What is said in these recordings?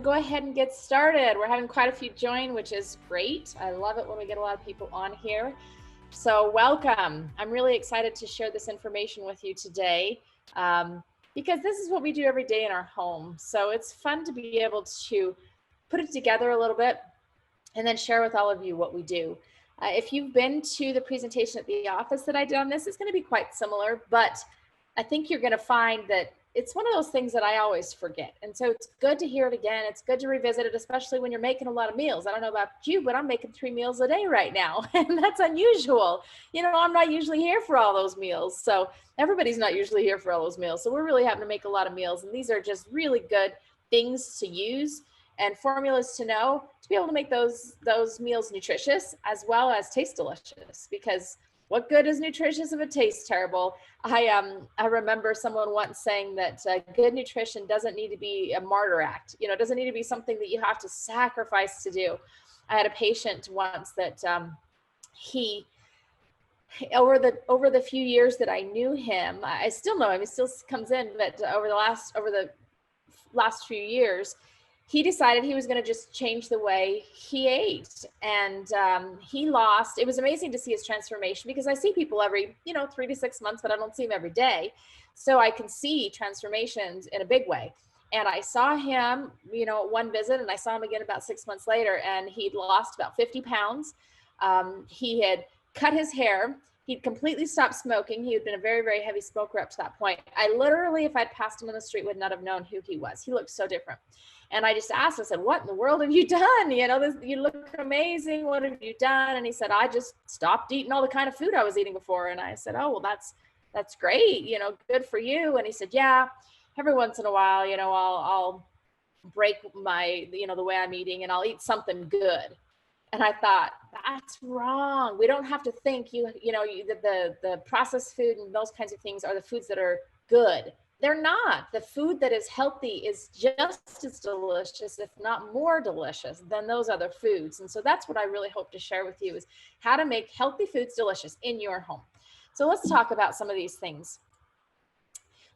going to go ahead and get started. We're having quite a few join, which is great. I love it when we get a lot of people on here. So welcome. I'm really excited to share this information with you today because this is what we do every day in our home. So it's fun to be able to put it together a little bit and then share with all of you what we do. If you've been to the presentation at the office that I did on this, it's going to be quite similar, but I think you're going to find that it's one of those things that I always forget. And so it's good to hear it again. It's good to revisit it, especially when you're making a lot of meals. I don't know about you, but I'm making 3 meals a day right now. And that's unusual. You know, I'm not usually here for all those meals. So everybody's not usually here for all those meals. So we're really having to make a lot of meals. And these are just really good things to use and formulas to know to be able to make those meals nutritious as well as taste delicious, because what good is nutritious if it tastes terrible? I remember someone once saying that good nutrition doesn't need to be a martyr act. You know, it doesn't need to be something that you have to sacrifice to do. I had a patient once that he, over the few years that I knew him, I still know him, he still comes in, but over the last few years, he decided he was going to just change the way he ate. And he lost, it was amazing to see his transformation, because I see people every, 3 to 6 months, but I don't see him every day. So I can see transformations in a big way. And I saw him, one visit, and I saw him again about 6 months later, and he'd lost about 50 pounds. He had cut his hair. He'd completely stopped smoking. He had been a very, very heavy smoker up to that point. I literally, if I'd passed him on the street, would not have known who he was. He looked so different. And I just asked, I said, what in the world have you done? You look amazing. What have you done? And he said, I just stopped eating all the kind of food I was eating before. And I said, oh, well, that's great. Good for you. And he said, yeah, every once in a while, I'll break my, the way I'm eating, and I'll eat something good. And I thought, that's wrong. We don't have to think the processed food and those kinds of things are the foods that are good. They're not. The food that is healthy is just as delicious, if not more delicious, than those other foods. And so that's what I really hope to share with you, is how to make healthy foods delicious in your home. So let's talk about some of these things.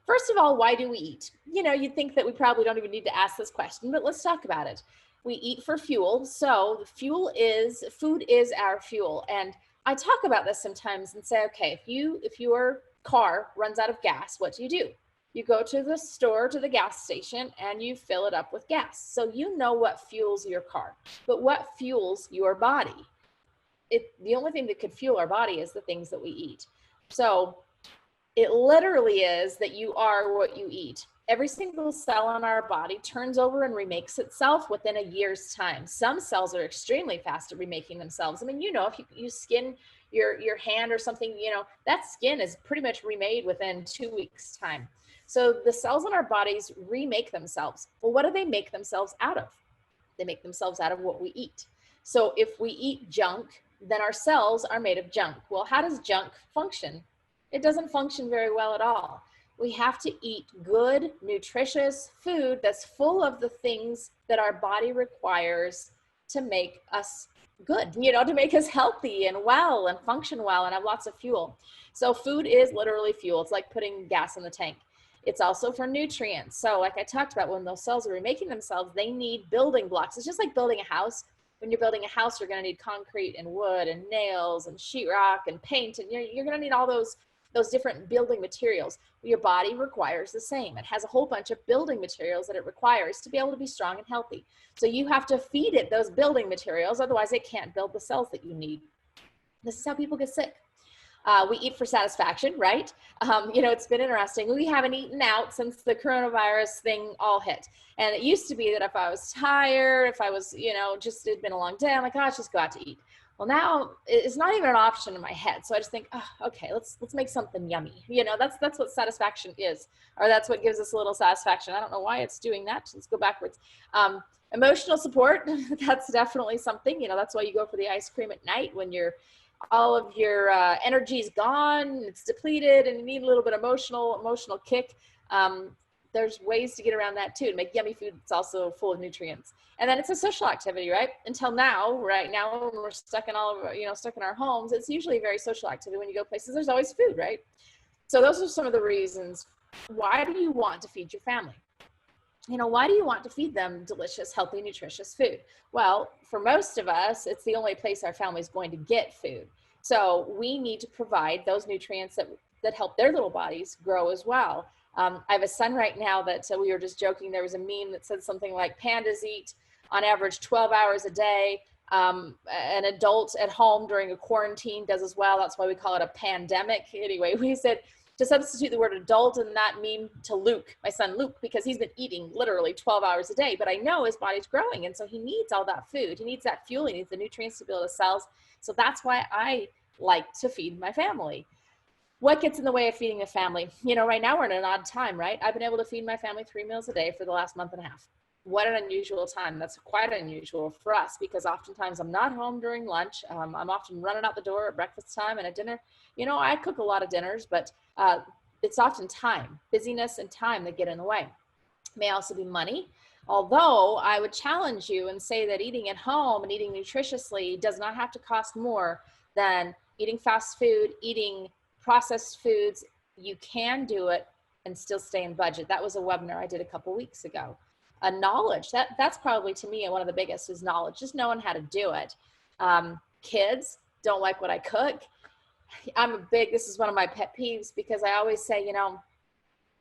First of all, why do we eat? You'd think that we probably don't even need to ask this question, but let's talk about it. We eat for fuel. So food is our fuel. And I talk about this sometimes and say, okay, if your car runs out of gas, what do? You go to the store, to the gas station, and you fill it up with gas. So you know what fuels your car, but what fuels your body? The only thing that could fuel our body is the things that we eat. So it literally is that you are what you eat. Every single cell in our body turns over and remakes itself within a year's time. Some cells are extremely fast at remaking themselves. I mean, if you skin your hand or something, that skin is pretty much remade within 2 weeks' time. So the cells in our bodies remake themselves. Well, what do they make themselves out of? They make themselves out of what we eat. So if we eat junk, then our cells are made of junk. Well, how does junk function? It doesn't function very well at all. We have to eat good, nutritious food that's full of the things that our body requires to make us good, to make us healthy and well and function well and have lots of fuel. So food is literally fuel. It's like putting gas in the tank. It's also for nutrients. So like I talked about, when those cells are remaking themselves, they need building blocks. It's just like building a house. When you're building a house, you're going to need concrete and wood and nails and sheetrock and paint, and you're going to need all those different building materials. Your body requires the same. It has a whole bunch of building materials that it requires to be able to be strong and healthy. So you have to feed it those building materials, otherwise it can't build the cells that you need. This is how people get sick. We eat for satisfaction, right? It's been interesting. We haven't eaten out since the coronavirus thing all hit. And it used to be that if I was tired, if I was, just it'd been a long day, I'm like, let's just go out to eat. Well, now it's not even an option in my head. So I just think, okay, let's make something yummy. That's what satisfaction is, or that's what gives us a little satisfaction. I don't know why it's doing that. Let's go backwards. Emotional support, that's definitely something. That's why you go for the ice cream at night when all of your energy's gone, it's depleted, and you need a little bit of emotional kick. There's ways to get around that too, to make yummy food that's also full of nutrients. And then it's a social activity, right? Until now, right now, when we're stuck in stuck in our homes, it's usually a very social activity. When you go places, there's always food, right? So those are some of the reasons. Why do you want to feed your family? why do you want to feed them delicious, healthy, nutritious food? Well, for most of us, it's the only place our family is going to get food. So we need to provide those nutrients that help their little bodies grow as well. I have a son right now that we were just joking. There was a meme that said something like pandas eat on average 12 hours a day. An adult at home during a quarantine does as well. That's why we call it a pandemic. Anyway, we said to substitute the word adult in that meme to Luke, my son Luke, because he's been eating literally 12 hours a day, but I know his body's growing. And so he needs all that food. He needs that fuel. He needs the nutrients to build his cells. So that's why I like to feed my family. What gets in the way of feeding a family? Right now we're in an odd time, right? I've been able to feed my family 3 meals a day for the last month and a half. What an unusual time. That's quite unusual for us because oftentimes I'm not home during lunch. I'm often running out the door at breakfast time and at dinner. I cook a lot of dinners, but it's often time, busyness and time that get in the way. It may also be money. Although I would challenge you and say that eating at home and eating nutritiously does not have to cost more than eating fast food, eating processed foods. You can do it and still stay in budget. That was a webinar I did a couple weeks ago. Knowledge, that's probably to me one of the biggest is knowledge, just knowing how to do it. Kids don't like what I cook. This is one of my pet peeves because I always say,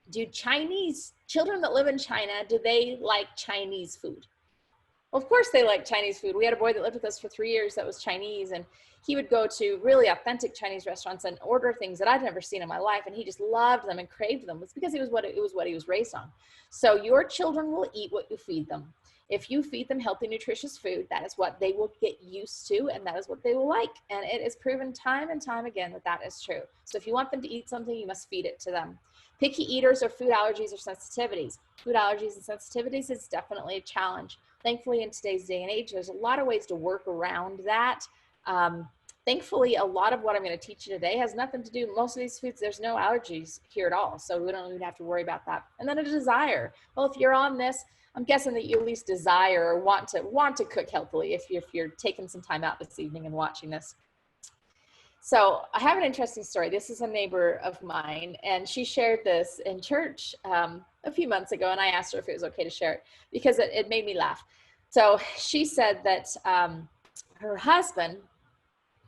do Chinese children that live in China, do they like Chinese food? Well, of course they like Chinese food. We had a boy that lived with us for 3 years that was Chinese, and he would go to really authentic Chinese restaurants and order things that I'd never seen in my life, and he just loved them and craved them. It's because it was what he was raised on. So your children will eat what you feed them. If you feed them healthy, nutritious food, that is what they will get used to, and that is what they will like. And it is proven time and time again that that is true. So if you want them to eat something, you must feed it to them. Picky eaters or food allergies or sensitivities. Food allergies and sensitivities is definitely a challenge. Thankfully, in today's day and age, there's a lot of ways to work around that. Thankfully, a lot of what I'm going to teach you today has nothing to do, most of these foods, there's no allergies here at all. So we don't even have to worry about that. And then a desire. Well, if you're on this, I'm guessing that you at least desire or want to cook healthily if you're taking some time out this evening and watching this. So I have an interesting story. This is a neighbor of mine, and she shared this in church a few months ago, and I asked her if it was okay to share it because it made me laugh. So she said that her husband,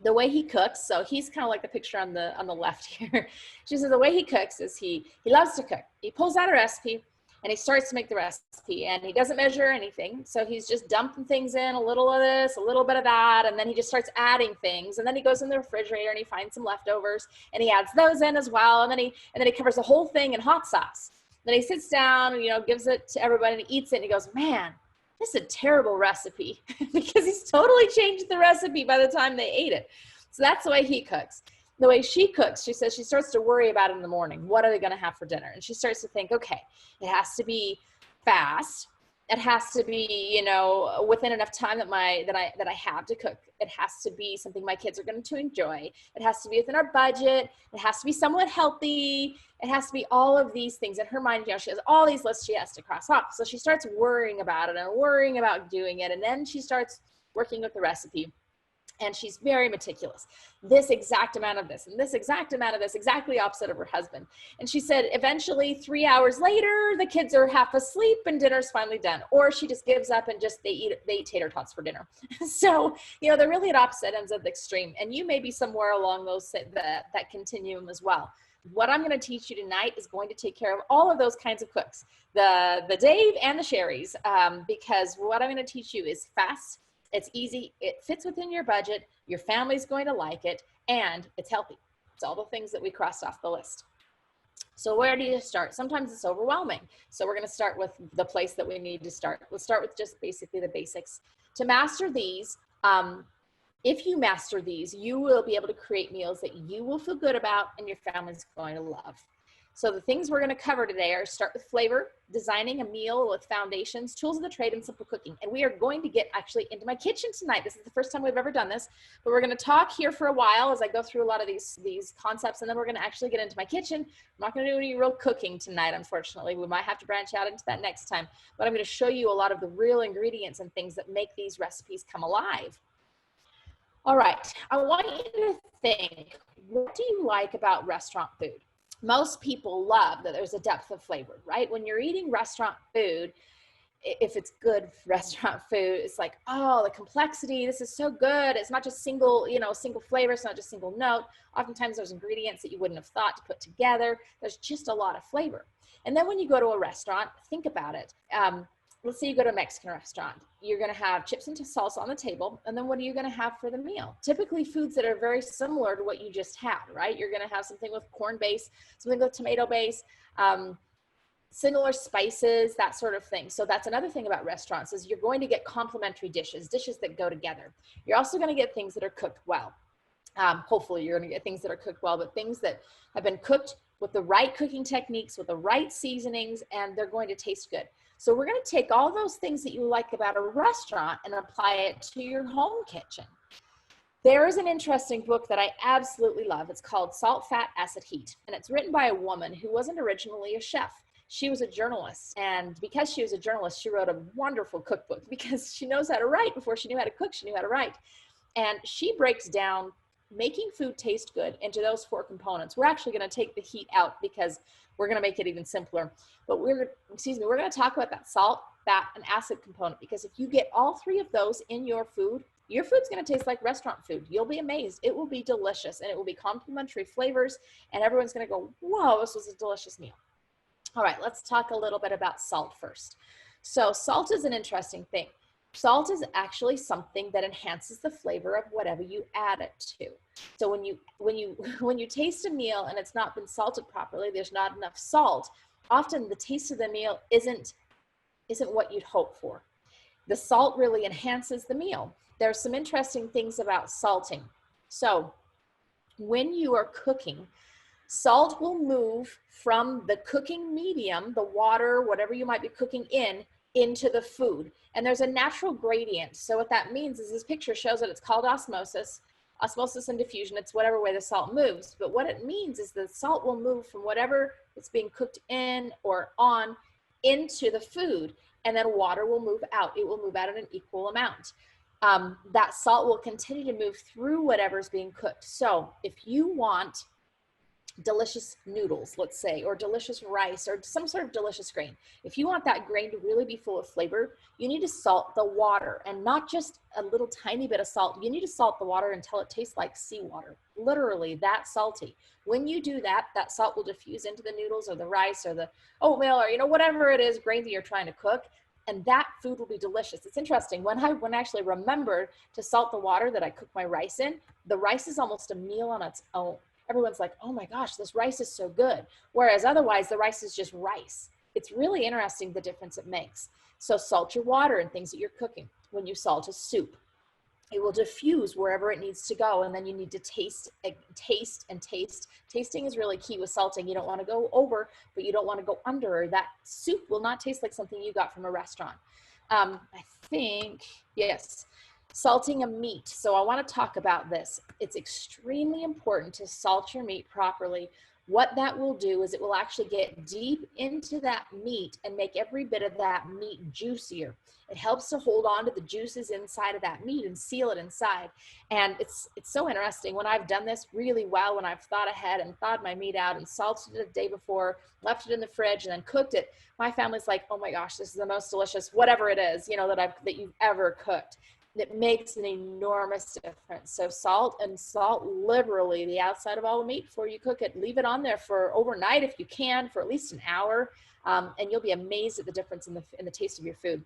the way he cooks, so he's kind of like the picture on the left here. She says the way he cooks is he loves to cook. He pulls out a recipe and he starts to make the recipe, and he doesn't measure anything. So he's just dumping things in, a little of this, a little bit of that, and then he just starts adding things. And then he goes in the refrigerator and he finds some leftovers and he adds those in as well. And then he covers the whole thing in hot sauce. Then he sits down and, gives it to everybody and he eats it and he goes, man, this is a terrible recipe because he's totally changed the recipe by the time they ate it. So that's the way he cooks. The way she cooks, she says she starts to worry about it in the morning. What are they going to have for dinner? And she starts to think, okay, it has to be fast. It has to be, within enough time that I have to cook. It has to be something my kids are going to enjoy. It has to be within our budget. It has to be somewhat healthy. It has to be all of these things. In her mind, she has all these lists she has to cross off. So she starts worrying about it and worrying about doing it. And then she starts working with the recipe. And she's very meticulous. This exact amount of this and this exact amount of this, exactly opposite of her husband. And she said, eventually 3 hours later, the kids are half asleep and dinner's finally done. Or she just gives up and they eat tater tots for dinner. So, they're really at opposite ends of the extreme. And you may be somewhere along that continuum as well. What I'm going to teach you tonight is going to take care of all of those kinds of cooks, the Dave and the Sherrys, because what I'm going to teach you is fast. It's easy, it fits within your budget, your family's going to like it, and it's healthy. It's all the things that we crossed off the list. So where do you start? Sometimes it's overwhelming. So we're going to start with the place that we need to start. Let's start with just basically the basics. To master these, if you master these, you will be able to create meals that you will feel good about and your family's going to love. So the things we're going to cover today are start with flavor, designing a meal with foundations, tools of the trade, and simple cooking. And we are going to get actually into my kitchen tonight. This is the first time we've ever done this, but we're going to talk here for a while as I go through a lot of these concepts, and then we're going to actually get into my kitchen. I'm not going to do any real cooking tonight, unfortunately. We might have to branch out into that next time, but I'm going to show you a lot of the real ingredients and things that make these recipes come alive. All right, I want you to think, what do you like about restaurant food? most people love that there's a depth of flavor, right? When you're eating restaurant food, if it's good restaurant food, it's like, oh, the complexity, this is so good. It's not just single, single flavor. It's not just single note. Oftentimes there's ingredients that you wouldn't have thought to put together. There's just a lot of flavor. And then when you go to a restaurant, think about it. Let's say you go to a Mexican restaurant. You're going to have chips and salsa on the table. And then what are you going to have for the meal? Typically foods that are very similar to what you just had, right? You're going to have something with corn base, something with tomato base, similar spices, that sort of thing. So that's another thing about restaurants is you're going to get complementary dishes that go together. You're also going to get things that are cooked well. Hopefully you're going to get things that are cooked well, but things that have been cooked with the right cooking techniques, with the right seasonings, and they're going to taste good. So we're going to take all those things that you like about a restaurant and apply it to your home kitchen. There is an interesting book that I absolutely love. It's called Salt, Fat, Acid, Heat, and it's written by a woman who wasn't originally a chef. She was a journalist, and because she was a journalist, she wrote a wonderful cookbook because she knows how to write. Before she knew how to cook, she knew how to write. And she breaks down making food taste good into those 4 components. We're actually going to take the heat out because we're going to make it even simpler. But we're going to talk about that salt, fat, and acid component, because if you get all 3 of those in your food's going to taste like restaurant food. You'll be amazed. It will be delicious, and it will be complementary flavors, and everyone's going to go, whoa, this was a delicious meal. All right, let's talk a little bit about salt first. So salt is an interesting thing. Salt is actually something that enhances the flavor of whatever you add it to. So when you taste a meal and it's not been salted properly, there's not enough salt, often the taste of the meal isn't what you'd hope for. The salt really enhances the meal. There's some interesting things about salting. So when you are cooking, salt will move from the cooking medium, the water, whatever you might be cooking in, into the food. And there's a natural gradient. So what that means is this picture shows that it's called osmosis and diffusion. It's whatever way the salt moves. But what it means is the salt will move from whatever it's being cooked in or on into the food, and then water will move out. It will move out in an equal amount. That salt will continue to move through whatever's being cooked. So if you want delicious noodles, let's say, or delicious rice, or some sort of delicious grain. If you want that grain to really be full of flavor, you need to salt the water, and not just a little tiny bit of salt. You need to salt the water until it tastes like seawater, literally that salty. When you do that, that salt will diffuse into the noodles or the rice or the oatmeal or, whatever it is, grain that you're trying to cook, and that food will be delicious. It's interesting. When I actually remembered to salt the water that I cook my rice in, the rice is almost a meal on its own. Everyone's like, oh my gosh, this rice is so good. Whereas otherwise the rice is just rice. It's really interesting the difference it makes. So salt your water and things that you're cooking. When you salt a soup, it will diffuse wherever it needs to go. And then you need to taste and taste. Tasting is really key with salting. You don't want to go over, but you don't want to go under. That soup will not taste like something you got from a restaurant. I think, yes. Salting a meat. So I want to talk about this. It's extremely important to salt your meat properly. What that will do is it will actually get deep into that meat and make every bit of that meat juicier. It helps to hold on to the juices inside of that meat and seal it inside. And it's so interesting. When I've done this really well, when I've thought ahead and thawed my meat out and salted it the day before, left it in the fridge and then cooked it, my family's like, oh my gosh, this is the most delicious, whatever it is, that you've ever cooked. It makes an enormous difference. So salt liberally the outside of all the meat before you cook it. Leave it on there for overnight if you can, for at least an hour, and you'll be amazed at the difference in the taste of your food.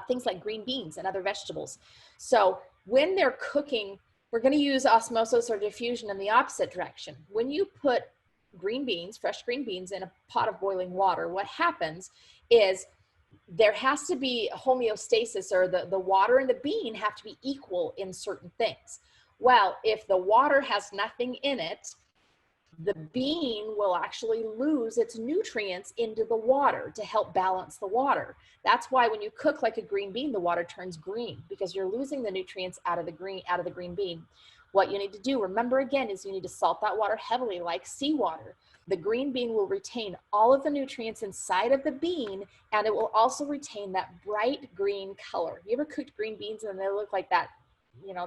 Things like green beans and other vegetables. So when they're cooking, we're going to use osmosis or diffusion in the opposite direction. When you put fresh green beans in a pot of boiling water, what happens is there has to be homeostasis, or the water and the bean have to be equal in certain things. Well, if the water has nothing in it, the bean will actually lose its nutrients into the water to help balance the water. That's why when you cook like a green bean, the water turns green, because you're losing the nutrients out of the green bean. What you need to do, remember again, is you need to salt that water heavily like seawater. The green bean will retain all of the nutrients inside of the bean, and it will also retain that bright green color. You ever cooked green beans and they look like that,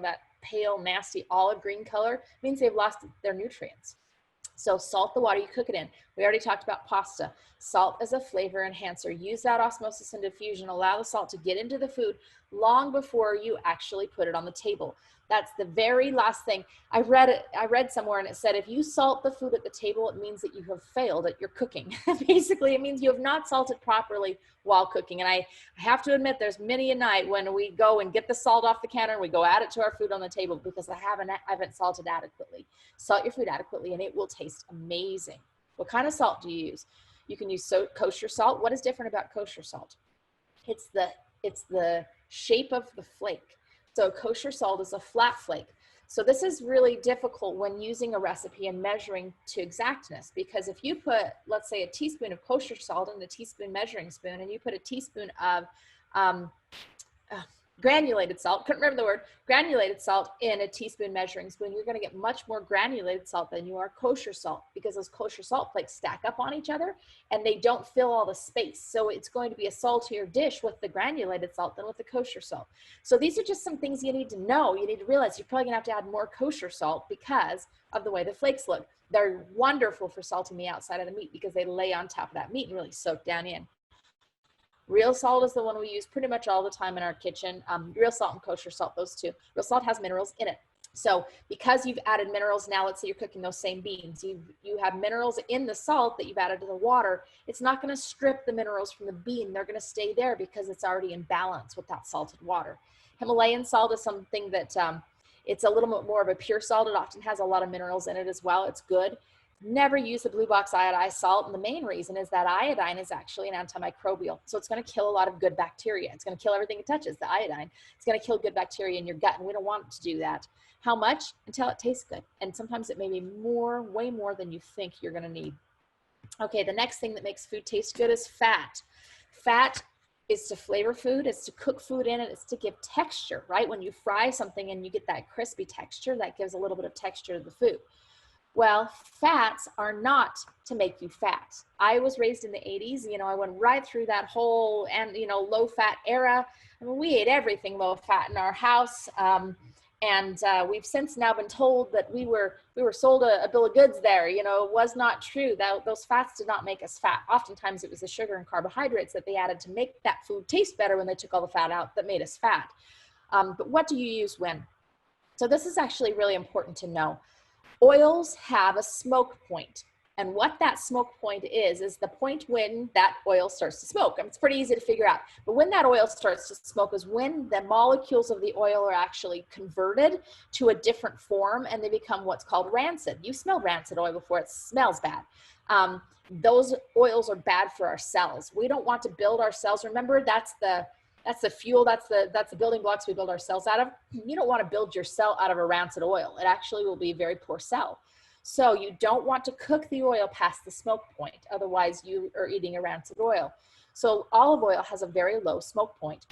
that pale, nasty olive green color? It means they've lost their nutrients. So salt the water you cook it in. We already talked about pasta. Salt as a flavor enhancer. Use that osmosis and diffusion. Allow the salt to get into the food long before you actually put it on the table. That's the very last thing. I read somewhere and it said, if you salt the food at the table, it means that you have failed at your cooking. Basically, it means you have not salted properly while cooking. And I have to admit, there's many a night when we go and get the salt off the counter and we go add it to our food on the table because I haven't salted adequately. Salt your food adequately and it will taste amazing. What kind of salt do you use? You can use kosher salt. What is different about kosher salt? It's the shape of the flake. So kosher salt is a flat flake. So this is really difficult when using a recipe and measuring to exactness, because if you put, let's say, a teaspoon of kosher salt in a teaspoon measuring spoon, and you put a teaspoon of granulated salt, couldn't remember the word, granulated salt in a teaspoon measuring spoon, you're going to get much more granulated salt than you are kosher salt, because those kosher salt flakes stack up on each other and they don't fill all the space. So it's going to be a saltier dish with the granulated salt than with the kosher salt. So these are just some things you need to know. You need to realize you're probably going to have to add more kosher salt because of the way the flakes look. They're wonderful for salting the outside of the meat because they lay on top of that meat and really soak down in. Real salt is the one we use pretty much all the time in our kitchen. Real salt and kosher salt, those two. Real salt has minerals in it. So because you've added minerals, now let's say you're cooking those same beans, you have minerals in the salt that you've added to the water. It's not going to strip the minerals from the bean. They're going to stay there because it's already in balance with that salted water. Himalayan salt is something that it's a little bit more of a pure salt. It often has a lot of minerals in it as well. It's good. Never use the blue box iodized salt. And the main reason is that iodine is actually an antimicrobial. So it's going to kill a lot of good bacteria. It's going to kill everything it touches, the iodine. It's going to kill good bacteria in your gut. And we don't want it to do that. How much? Until it tastes good. And sometimes it may be more, way more than you think you're going to need. Okay, the next thing that makes food taste good is fat. Fat is to flavor food, it's to cook food in it, it's to give texture, right? When you fry something and you get that crispy texture, that gives a little bit of texture to the food. Well, fats are not to make you fat. I was raised in the 80s, I went right through that whole low fat era. I mean, we ate everything low fat in our house. We've since now been told that we were sold a bill of goods there. It was not true. Those fats did not make us fat. Oftentimes it was the sugar and carbohydrates that they added to make that food taste better when they took all the fat out that made us fat. But what do you use when? So this is actually really important to know. Oils have a smoke point. And what that smoke point is the point when that oil starts to smoke. It's pretty easy to figure out. But when that oil starts to smoke is when the molecules of the oil are actually converted to a different form and they become what's called rancid. You smelled rancid oil before, it smells bad. Those oils are bad for our cells. We don't want to build our cells. Remember, that's the fuel, that's the building blocks we build our cells out of. You don't want to build your cell out of a rancid oil. It actually will be a very poor cell. So you don't want to cook the oil past the smoke point. Otherwise you are eating a rancid oil. So olive oil has a very low smoke point.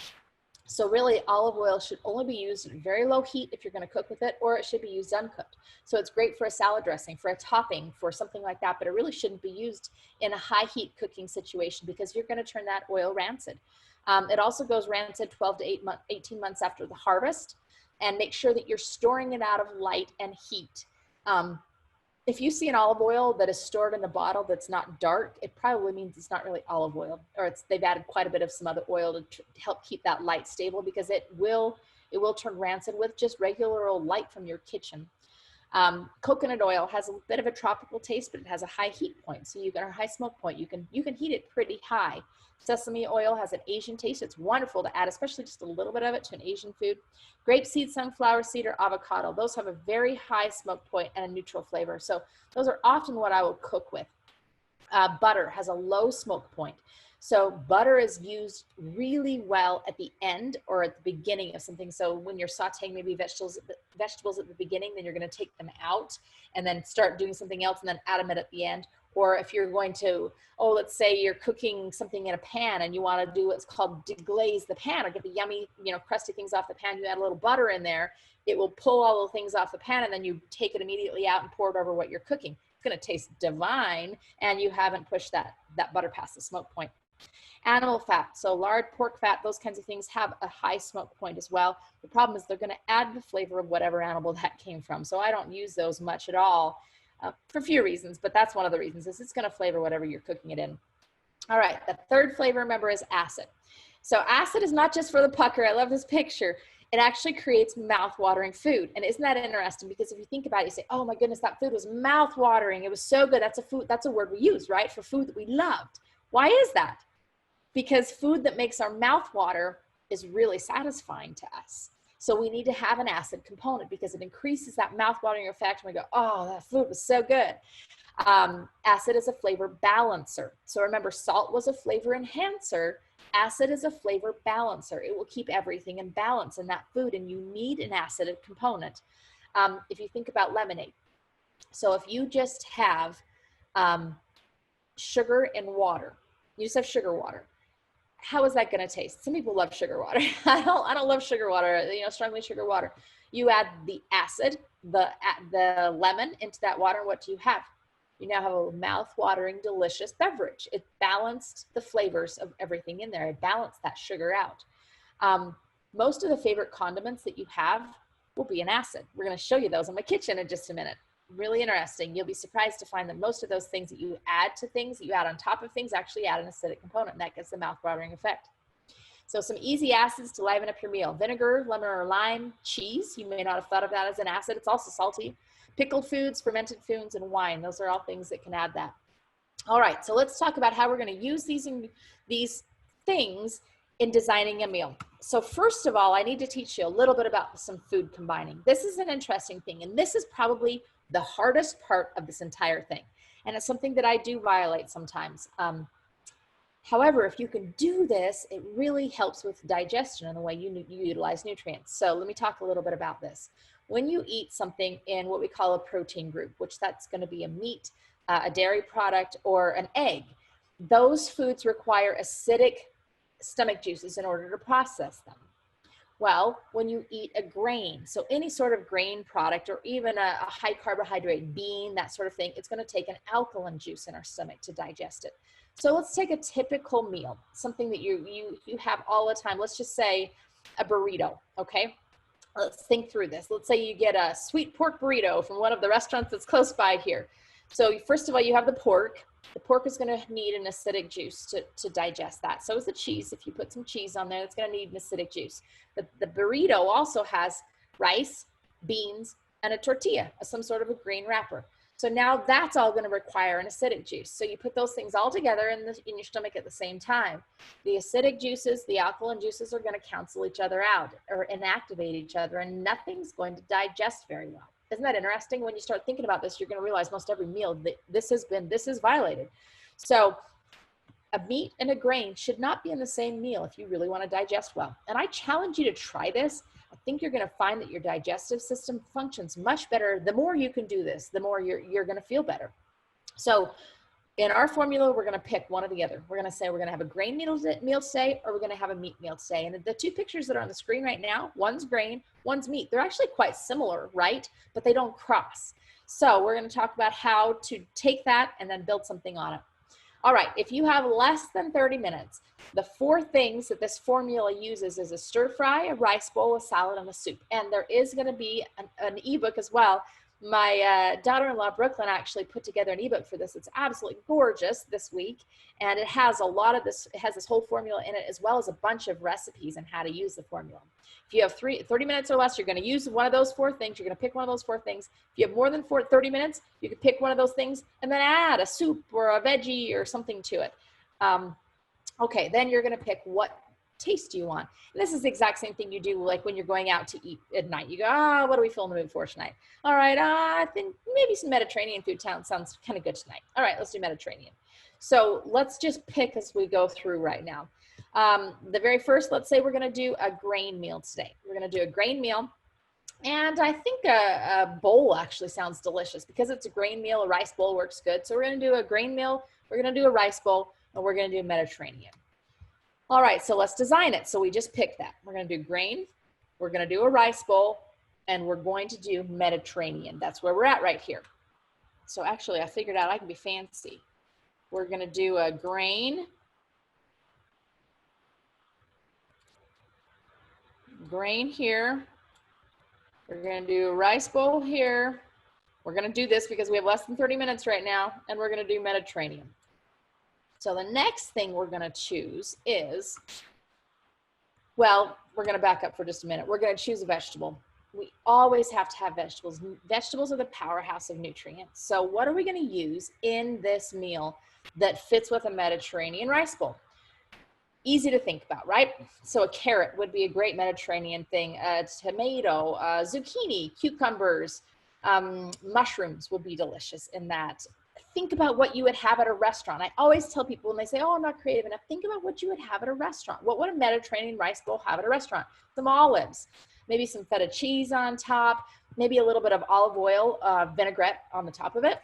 So really olive oil should only be used at very low heat if you're going to cook with it, or it should be used uncooked. So it's great for a salad dressing, for a topping, for something like that, but it really shouldn't be used in a high heat cooking situation because you're going to turn that oil rancid. It also goes rancid 12 to 18 months after the harvest, and make sure that you're storing it out of light and heat. If you see an olive oil that is stored in a bottle that's not dark, it probably means it's not really olive oil, or they've added quite a bit of some other oil to help keep that light stable, because it will turn rancid with just regular old light from your kitchen. Coconut oil has a bit of a tropical taste, but it has a high heat point. So you got a high smoke point. You can heat it pretty high. Sesame oil has an Asian taste. It's wonderful to add, especially just a little bit of it to an Asian food. Grapeseed, sunflower seed, or avocado. Those have a very high smoke point and a neutral flavor. So those are often what I will cook with. Butter has a low smoke point. So butter is used really well at the end or at the beginning of something. So when you're sauteing maybe vegetables at the beginning, then you're going to take them out and then start doing something else and then add them at the end. Or if you're going to, let's say you're cooking something in a pan and you want to do what's called deglaze the pan, or get the yummy, crusty things off the pan, you add a little butter in there, it will pull all the things off the pan, and then you take it immediately out and pour it over what you're cooking. It's going to taste divine, and you haven't pushed that butter past the smoke point. Animal fat, so lard, pork fat, those kinds of things have a high smoke point as well. The problem is they're going to add the flavor of whatever animal that came from. So I don't use those much at all. for a few reasons, but that's one of the reasons, is it's going to flavor whatever you're cooking it in. All right, the third flavor, remember, is acid. So acid is not just for the pucker. I love this picture. It actually creates mouth-watering food. And isn't that interesting? Because if you think about it, you say, oh my goodness, that food was mouth-watering. It was so good. That's a word we use, right? For food that we loved. Why is that? Because food that makes our mouth water is really satisfying to us. So we need to have an acid component because it increases that mouth-watering effect. And we go, oh, that food was so good. Acid is a flavor balancer. So remember, salt was a flavor enhancer. Acid is a flavor balancer. It will keep everything in balance in that food, and you need an acid component. If you think about lemonade, so if you just have sugar and water, you just have sugar water, how is that going to taste? Some people love sugar water. I don't love sugar water, strongly sugar water. You add the acid, the lemon into that water, and what do you have? You now have a mouth-watering, delicious beverage. It balanced the flavors of everything in there. It balanced that sugar out. Most of the favorite condiments that you have will be an acid. We're going to show you those in my kitchen in just a minute. Really interesting. You'll be surprised to find that most of those things that you add to things, that you add on top of things, actually add an acidic component, and that gives the mouth-watering effect. So some easy acids to liven up your meal. Vinegar, lemon or lime, cheese. You may not have thought of that as an acid. It's also salty. Pickled foods, fermented foods, and wine. Those are all things that can add that. All right, so let's talk about how we're going to use these things in designing a meal. So first of all, I need to teach you a little bit about some food combining. This is an interesting thing, and this is probably the hardest part of this entire thing. And it's something that I do violate sometimes. However, if you can do this, it really helps with digestion and the way you utilize nutrients. So let me talk a little bit about this. When you eat something in what we call a protein group, which that's going to be a meat, a dairy product, or an egg, those foods require acidic stomach juices in order to process them. Well, when you eat a grain, so any sort of grain product or even a high carbohydrate bean, that sort of thing, it's going to take an alkaline juice in our stomach to digest it. So let's take a typical meal, something that you have all the time. Let's just say a burrito, okay? Let's think through this. Let's say you get a sweet pork burrito from one of the restaurants that's close by here. So first of all, you have the pork. The pork is going to need an acidic juice to digest that. So is the cheese. If you put some cheese on there, it's going to need an acidic juice. The burrito also has rice, beans, and a tortilla, some sort of a grain wrapper. So now that's all going to require an acidic juice. So you put those things all together in your stomach at the same time. The acidic juices, the alkaline juices are going to cancel each other out or inactivate each other, and nothing's going to digest very well. Isn't that interesting? When you start thinking about this, you're going to realize most every meal that this is violated. So a meat and a grain should not be in the same meal if you really want to digest well. And I challenge you to try this. I think you're going to find that your digestive system functions much better. The more you can do this, the more you're going to feel better. So in our formula, we're going to pick one or the other. We're going to say we're going to have a grain meal today, or we're going to have a meat meal today. And the two pictures that are on the screen right now, one's grain, one's meat. They're actually quite similar, right? But they don't cross. So we're going to talk about how to take that and then build something on it. All right, if you have less than 30 minutes, the 4 things that this formula uses is a stir fry, a rice bowl, a salad, and a soup. And there is going to be an ebook as well. My daughter-in-law, Brooklyn, actually put together an ebook for this. It's absolutely gorgeous this week. And it has a lot of this, it has this whole formula in it, as well as a bunch of recipes on how to use the formula. If you have 30 minutes or less, you're going to use one of those 4 things. You're going to pick one of those 4 things. If you have more than 30 minutes, you can pick one of those things and then add a soup or a veggie or something to it. Okay, then you're going to pick what taste you want. And this is the exact same thing you do like when you're going out to eat at night. You go, what do we feel in the mood for tonight? All right, I think maybe some Mediterranean food sounds kind of good tonight. All right, let's do Mediterranean. So let's just pick as we go through right now. The very first, let's say we're going to do a grain meal today. We're going to do a grain meal. And I think a bowl actually sounds delicious because it's a grain meal. A rice bowl works good. So we're going to do a grain meal. We're going to do a rice bowl, and we're going to do Mediterranean. All right, so let's design it. So we just picked that. We're going to do grain. We're going to do a rice bowl, and we're going to do Mediterranean. That's where we're at right here. So actually, I figured out I can be fancy. We're going to do a grain here. We're going to do a rice bowl here, We're going to do this because we have less than 30 minutes right now, and we're going to do Mediterranean. So the next thing we're going to choose is, well, we're going to back up for just a minute. We're going to choose a vegetable. We always have to have vegetables. Vegetables are the powerhouse of nutrients. So what are we going to use in this meal that fits with a Mediterranean rice bowl? Easy to think about, right? So a carrot would be a great Mediterranean thing. A tomato, zucchini, cucumbers, mushrooms would be delicious in that. Think about what you would have at a restaurant. I always tell people when they say, oh, I'm not creative enough, think about what you would have at a restaurant. What would a Mediterranean rice bowl have at a restaurant? Some olives, maybe some feta cheese on top, maybe a little bit of olive oil, vinaigrette on the top of it.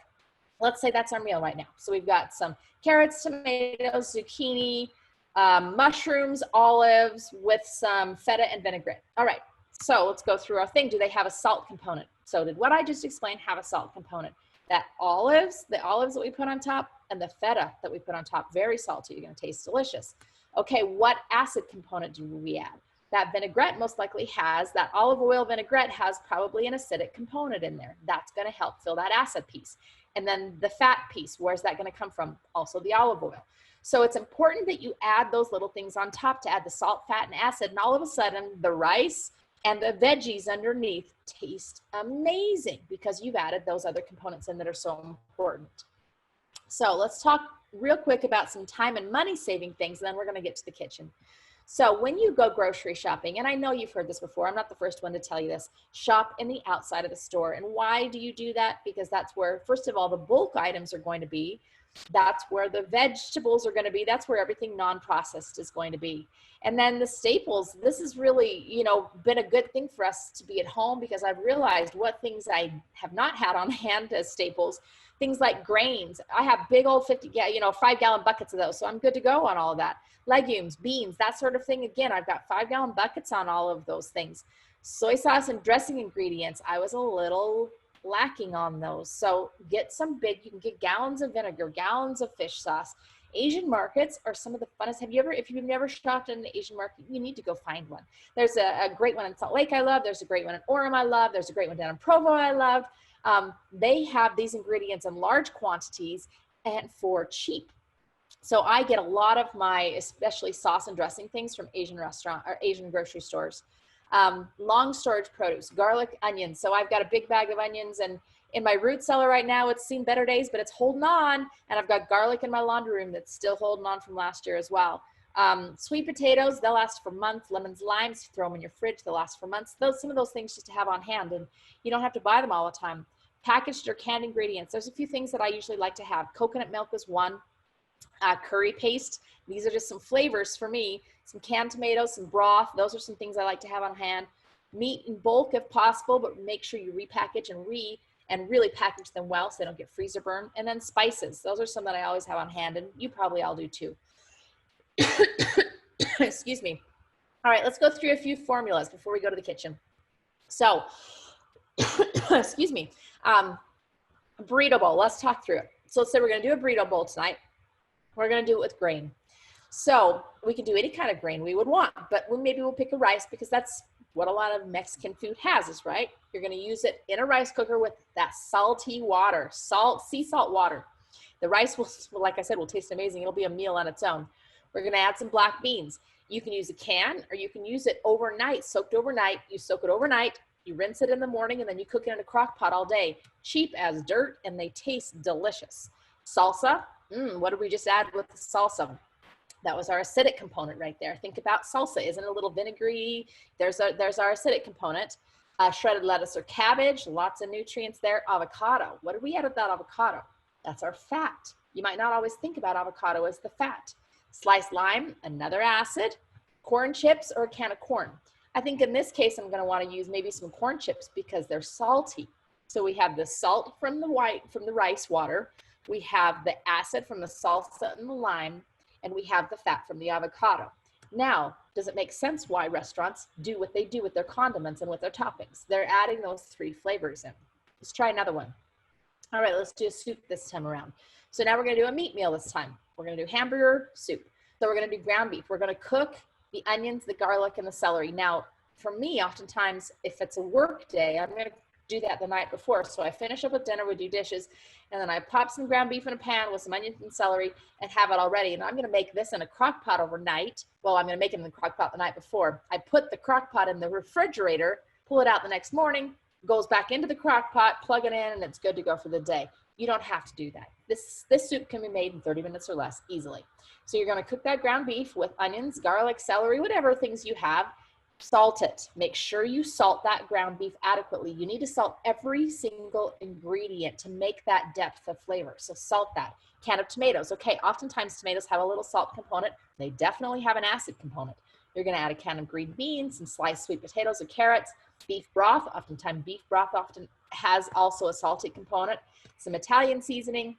Let's say that's our meal right now. So we've got some carrots, tomatoes, zucchini, mushrooms, olives with some feta and vinaigrette. All right, so let's go through our thing. Do they have a salt component? So did what I just explained have a salt component? The olives that we put on top and the feta that we put on top, very salty. You're going to taste delicious. Okay, what acid component do we add? That vinaigrette most likely has, that olive oil vinaigrette has probably an acidic component in there. That's going to help fill that acid piece. And then the fat piece, where's that going to come from? Also the olive oil. So it's important that you add those little things on top to add the salt, fat, and acid. And all of a sudden, the rice and the veggies underneath taste amazing because you've added those other components in that are so important. So let's talk real quick about some time and money saving things, and then we're going to get to the kitchen. So when you go grocery shopping, and I know you've heard this before, I'm not the first one to tell you this, shop in the outside of the store. And why do you do that? Because that's where, first of all, the bulk items are going to be. That's where the vegetables are going to be. That's where everything non-processed is going to be. And then the staples, this has really, you know, been a good thing for us to be at home because I've realized what things I have not had on hand as staples, things like grains. I have big old 5-gallon buckets of those. So I'm good to go on all of that. Legumes, beans, that sort of thing. Again, I've got 5-gallon buckets on all of those things. Soy sauce and dressing ingredients, I was a little lacking on those. So get some big, you can get gallons of vinegar, gallons of fish sauce. Asian markets are some of the funnest. If you've never shopped in an Asian market, you need to go find one. There's a great one in Salt Lake I love. There's a great one in Orem I love. There's a great one down in Provo I love. They have these ingredients in large quantities and for cheap. So I get a lot of my, especially sauce and dressing things from Asian restaurant or Asian grocery stores. Long storage produce, garlic, onions. So I've got a big bag of onions, and in my root cellar right now, it's seen better days, but it's holding on. And I've got garlic in my laundry room that's still holding on from last year as well. Sweet potatoes, they'll last for months. Lemons, limes, throw them in your fridge, they'll last for months. Some of those things just to have on hand, and you don't have to buy them all the time. Packaged or canned ingredients. There's a few things that I usually like to have. Coconut milk is one. Curry paste. These are just some flavors for me. Some canned tomatoes, some broth. Those are some things I like to have on hand. Meat in bulk if possible, but make sure you repackage and really package them well so they don't get freezer burn. And then spices. Those are some that I always have on hand, and you probably all do too. Excuse me. All right, let's go through a few formulas before we go to the kitchen. So, excuse me. Burrito bowl. Let's talk through it. So let's say we're going to do a burrito bowl tonight. We're going to do it with grain. So we can do any kind of grain we would want, but maybe we'll pick a rice because that's what a lot of Mexican food has, is right. You're going to use it in a rice cooker with that salty water, sea salt water. The rice will, like I said, will taste amazing. It'll be a meal on its own. We're going to add some black beans. You can use a can, or you can use it overnight, soaked overnight. You soak it overnight, you rinse it in the morning, and then you cook it in a crock pot all day. Cheap as dirt, and they taste delicious. Salsa. What did we just add with the salsa? That was our acidic component right there. Think about salsa. Isn't it a little vinegary? There's our acidic component. Shredded lettuce or cabbage, lots of nutrients there. Avocado. What did we add with that avocado? That's our fat. You might not always think about avocado as the fat. Sliced lime, another acid. Corn chips or a can of corn. I think in this case, I'm going to want to use maybe some corn chips because they're salty. So we have the salt from the rice water. We have the acid from the salsa and the lime, and we have the fat from the avocado. Now, does it make sense why restaurants do what they do with their condiments and with their toppings? They're adding those three flavors in. Let's try another one. All right, let's do a soup this time around. So now we're going to do a meat meal this time. We're going to do hamburger soup. So we're going to do ground beef. We're going to cook the onions, the garlic, and the celery. Now, for me, oftentimes, if it's a work day, I'm going to do that the night before. So I finish up with dinner, we do dishes, and then I pop some ground beef in a pan with some onions and celery and have it all ready. And I'm gonna make this in a crock pot overnight. Well, I'm gonna make it in the crock pot the night before. I put the crock pot in the refrigerator, pull it out the next morning, goes back into the crock pot, plug it in, and it's good to go for the day. You don't have to do that. This soup can be made in 30 minutes or less easily. So you're gonna cook that ground beef with onions, garlic, celery, whatever things you have. Salt it. Make sure you salt that ground beef adequately. You need to salt every single ingredient to make that depth of flavor. So salt that. Can of tomatoes. Okay, oftentimes tomatoes have a little salt component. They definitely have an acid component. You're gonna add a can of green beans, some sliced sweet potatoes or carrots, beef broth. Oftentimes beef broth often has also a salty component. Some Italian seasoning.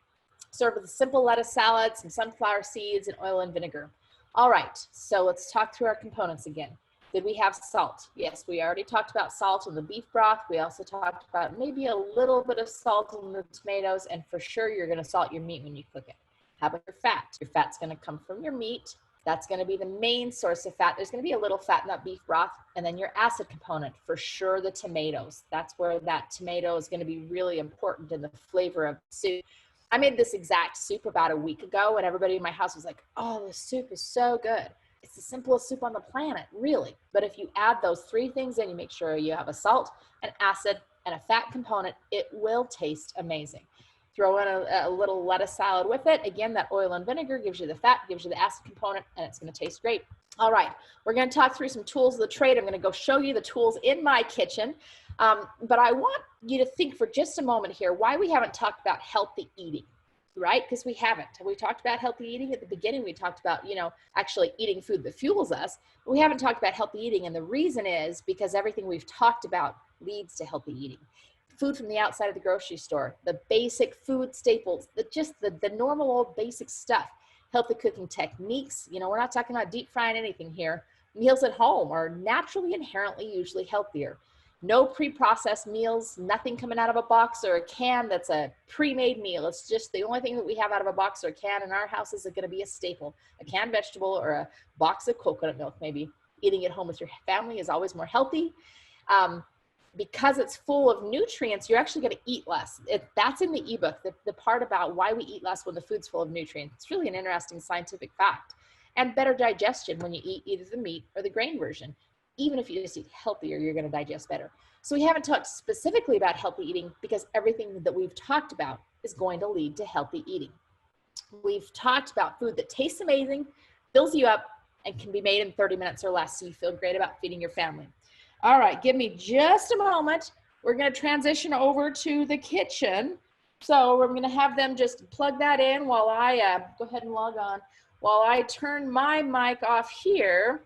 Serve with a simple lettuce salad, some sunflower seeds, and oil and vinegar. All right, so let's talk through our components again. Did we have salt? Yes, we already talked about salt in the beef broth. We also talked about maybe a little bit of salt in the tomatoes, and for sure you're gonna salt your meat when you cook it. How about your fat? Your fat's gonna come from your meat. That's gonna be the main source of fat. There's gonna be a little fat in that beef broth, and then your acid component, for sure the tomatoes. That's where that tomato is gonna be really important in the flavor of the soup. I made this exact soup about a week ago, and everybody in my house was like, oh, the soup is so good. It's the simplest soup on the planet, really. But if you add those three things in, you make sure you have a salt, an acid, and a fat component, it will taste amazing. Throw in a little lettuce salad with it. Again, that oil and vinegar gives you the fat, gives you the acid component, and it's gonna taste great. All right, we're gonna talk through some tools of the trade. I'm gonna go show you the tools in my kitchen. But I want you to think for just a moment here why we haven't talked about healthy eating. Right? Because we haven't. We talked about healthy eating at the beginning. We talked about, actually eating food that fuels us. But we haven't talked about healthy eating. And the reason is because everything we've talked about leads to healthy eating. Food from the outside of the grocery store, the basic food staples, the normal old basic stuff, healthy cooking techniques. We're not talking about deep frying anything here. Meals at home are naturally, inherently, usually healthier. No pre-processed meals, nothing coming out of a box or a can that's a pre-made meal. It's just the only thing that we have out of a box or a can in our house is going to be a staple, a canned vegetable or a box of coconut milk. Maybe eating at home with your family is always more healthy. Because it's full of nutrients, you're actually going to eat less. That's in the ebook, the part about why we eat less when the food's full of nutrients. It's really an interesting scientific fact. And better digestion when you eat either the meat or the grain version. Even if you just eat healthier, you're going to digest better. So we haven't talked specifically about healthy eating because everything that we've talked about is going to lead to healthy eating. We've talked about food that tastes amazing, fills you up, and can be made in 30 minutes or less so you feel great about feeding your family. All right, give me just a moment. We're going to transition over to the kitchen. So we're going to have them just plug that in while I go ahead and log on. While I turn my mic off here.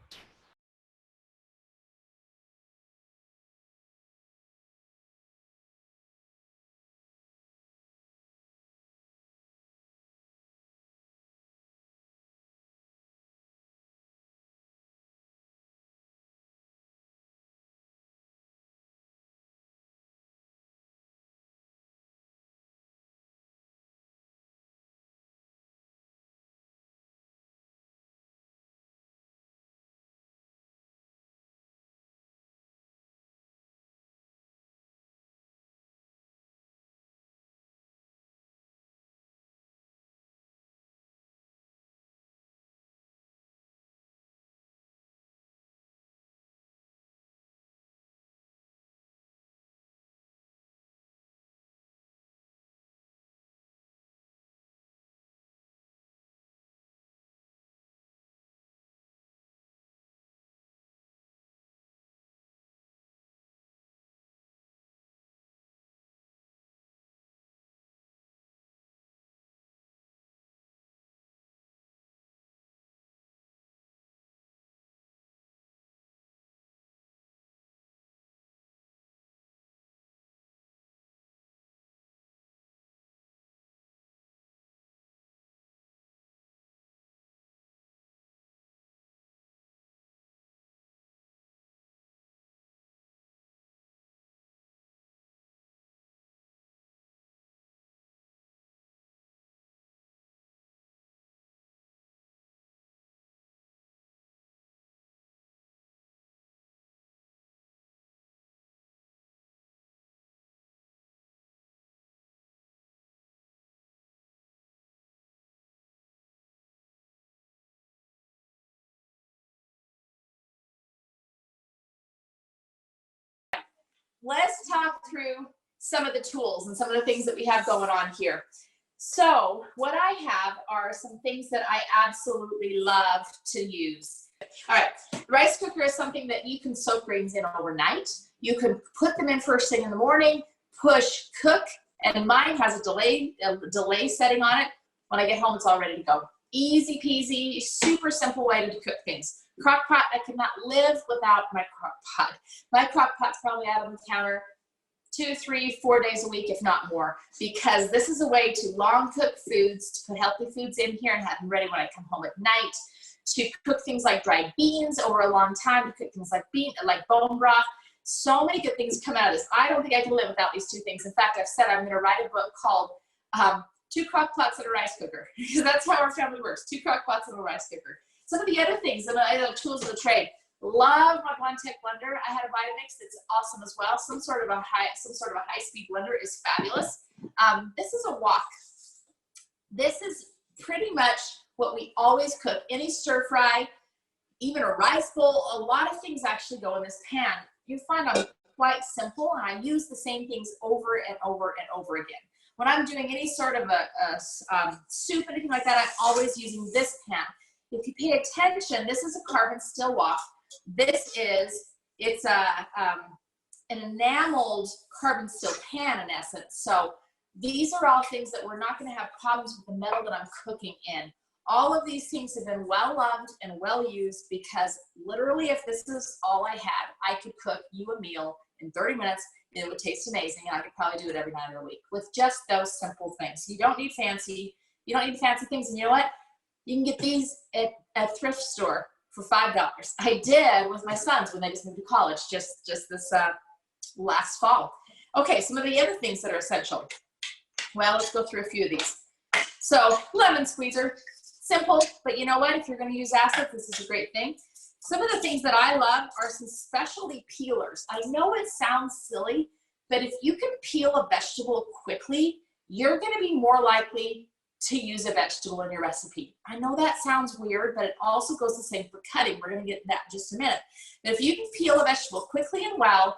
let's talk through some of the tools and some of the things that we have going on here. So what I have are some things that I absolutely love to use. All right, the rice cooker is something that you can soak grains in overnight. You can put them in first thing in the morning, push cook, and mine has a delay setting on it. When I get home, it's all ready to go. Easy peasy, super simple way to cook things. Crock pot, I could not live without my crock pot. My crock pot's probably out on the counter 2, 3, 4 days a week, if not more, because this is a way to long cook foods, to put healthy foods in here and have them ready when I come home at night, to cook things like dried beans over a long time, to cook things like bone broth. So many good things come out of this. I don't think I can live without these two things. In fact, I've said I'm going to write a book called 2 crock pots and a rice cooker, because that's how our family works. 2 crock pots and a rice cooker. Some of the other things, the tools of the trade. Love my Blendtec blender. I had a Vitamix that's awesome as well. Some sort of a high-speed blender is fabulous. This is a wok. This is pretty much what we always cook. Any stir fry, even a rice bowl, a lot of things actually go in this pan. You find I'm quite simple, and I use the same things over and over and over again. When I'm doing any sort of a soup, anything like that, I'm always using this pan. If you pay attention, this is a carbon steel wok. It's an enameled carbon steel pan in essence. So these are all things that we're not going to have problems with the metal that I'm cooking in. All of these things have been well loved and well used, because literally if this is all I had, I could cook you a meal in 30 minutes and it would taste amazing, and I could probably do it every night of the week with just those simple things. You don't need fancy things. And you know what? You can get these at a thrift store for $5. I did with my sons when they just moved to college just this last fall. Okay, some of the other things that are essential. Well, let's go through a few of these. So, lemon squeezer, simple, but you know what? If you're going to use acid, this is a great thing. Some of the things that I love are some specialty peelers. I know it sounds silly, but if you can peel a vegetable quickly, you're going to be more likely to use a vegetable in your recipe. I know that sounds weird, but it also goes the same for cutting. We're going to get to that in just a minute. But if you can peel a vegetable quickly and well,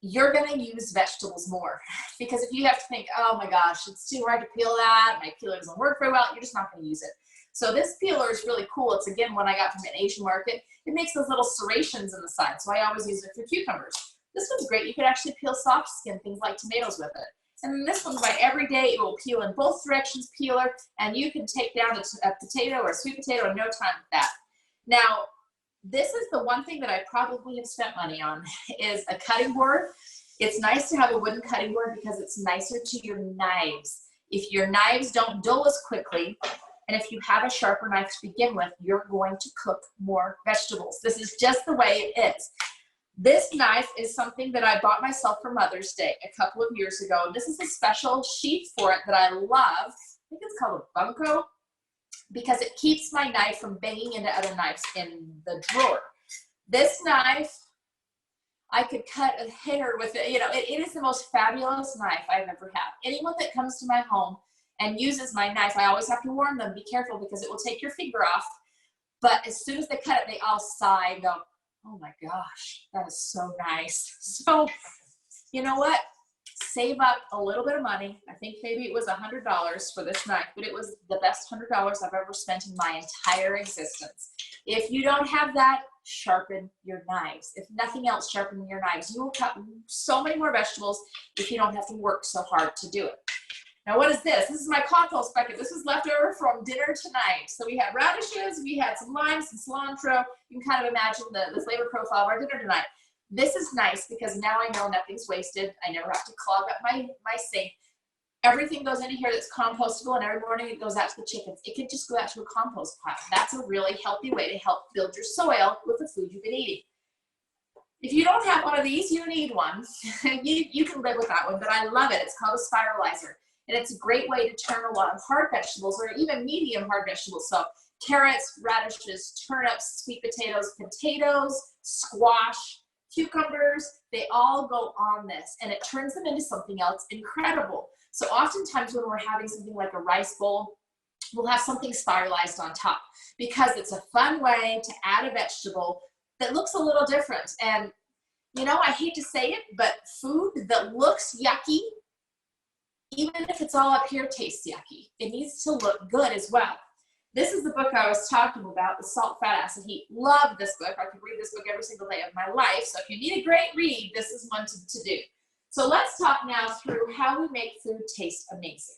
you're going to use vegetables more. Because if you have to think, oh my gosh, it's too hard to peel that, my peeler doesn't work very well, you're just not going to use it. So this peeler is really cool. It's, again, one I got from an Asian market. It makes those little serrations in the side, so I always use it for cucumbers. This one's great. You could actually peel soft skin things like tomatoes with it. And then this one's by Everyday. It will peel in both directions, peeler, and you can take down a potato or a sweet potato in no time with that. Now, this is the one thing that I probably have spent money on, is a cutting board. It's nice to have a wooden cutting board because it's nicer to your knives. If your knives don't dull as quickly, and if you have a sharper knife to begin with, you're going to cook more vegetables. This is just the way it is. This knife is something that I bought myself for Mother's Day a couple of years ago. This is a special sheath for it that I love. I think it's called a bunko, because it keeps my knife from banging into other knives in the drawer. This knife, I could cut a hair with it. You know, it is the most fabulous knife I've ever had. Anyone that comes to my home and uses my knife, I always have to warn them, be careful, because it will take your finger off. But as soon as they cut it, they all sigh and go, oh my gosh, that is so nice. So, you know what? Save up a little bit of money. I think maybe it was $100 for this knife, but it was the best $100 I've ever spent in my entire existence. If you don't have that, sharpen your knives. If nothing else, sharpen your knives. You will cut so many more vegetables if you don't have to work so hard to do it. Now, what is this? This is my compost bucket. This was left over from dinner tonight. So we had radishes, we had some limes, some cilantro. You can kind of imagine the flavor profile of our dinner tonight. This is nice because now I know nothing's wasted. I never have to clog up my sink. Everything goes into here that's compostable, and every morning it goes out to the chickens. It can just go out to a compost pile. That's a really healthy way to help build your soil with the food you've been eating. If you don't have one of these, you need one. you can live with that one, but I love it. It's called a Spiralizer. And it's a great way to turn a lot of hard vegetables, or even medium hard vegetables. So carrots, radishes, turnips, sweet potatoes, squash, cucumbers, they all go on this, and it turns them into something else incredible. So oftentimes when we're having something like a rice bowl, we'll have something spiralized on top, because it's a fun way to add a vegetable that looks a little different. And You know, I hate to say it, but food that looks yucky, even if it's all up here, tastes yucky. It needs to look good as well. This is the book I was talking about, The Salt, Fat, Acid, Heat. Love this book. I could read this book every single day of my life. So if you need a great read, this is one to do. So let's talk now through how we make food taste amazing.